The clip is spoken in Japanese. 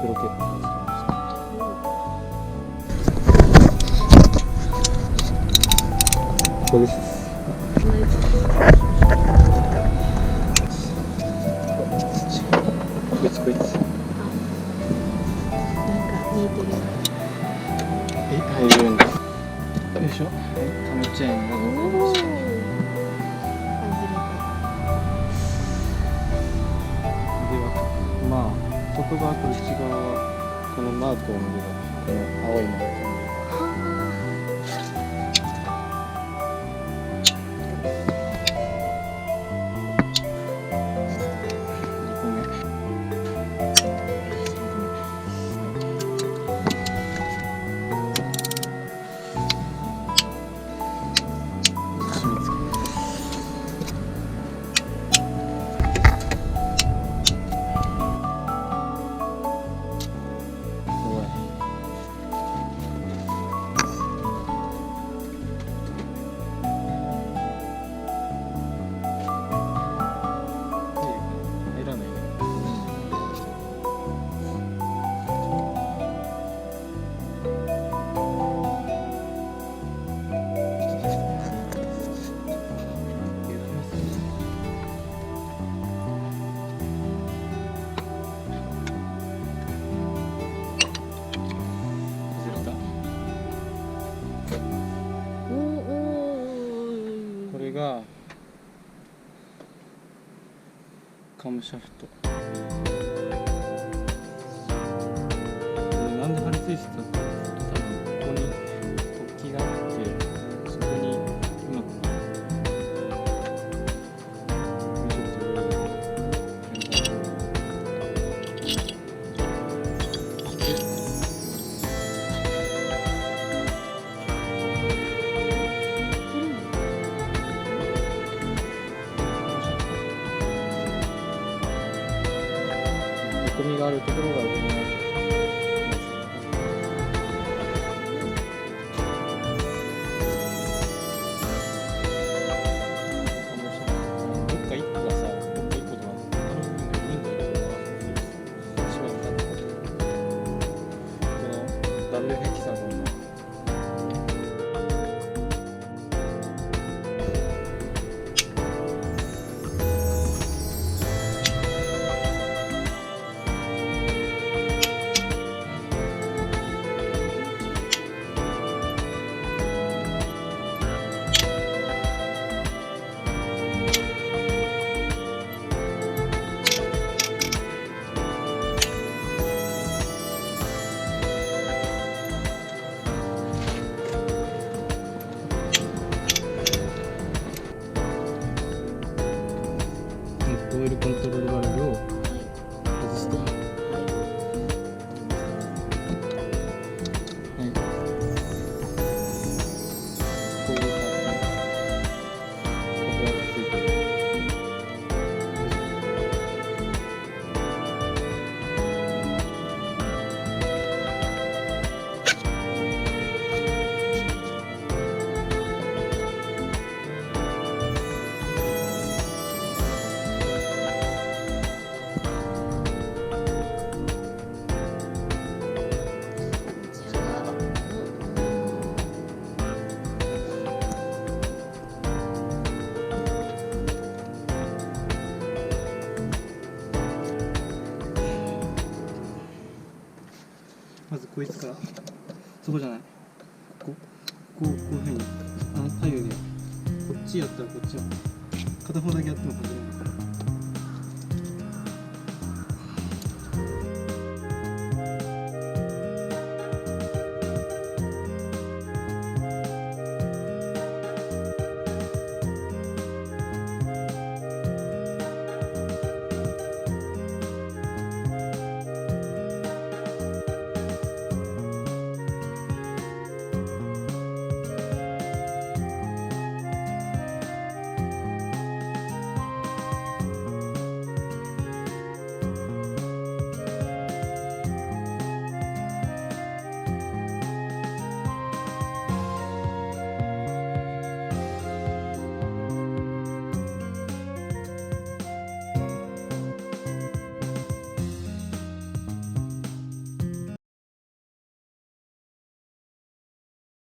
プロ結構使いました。ここです。こいつ。なんか見えてる。入るんだ。よいしょ。カムチェーンがございました。まあ外側と内側はこのマークを見れば、この青いマークを見ればがカムシャフトで、なんで張り付いてたかっていうと、多分ここに突起があって、そこにうまく込みがあるところが上になって。どっか一個がさ、どっか一個とか他の部分が緩んでるところが一番になってる。このダブルヘキサゴンのオイルコントロールバルブを外すと、はい、こういう感じで油がついてる。まずこいつから、そこじゃない、こういうふうに左右でこっちやったらこっちを片方だけやっても外れない。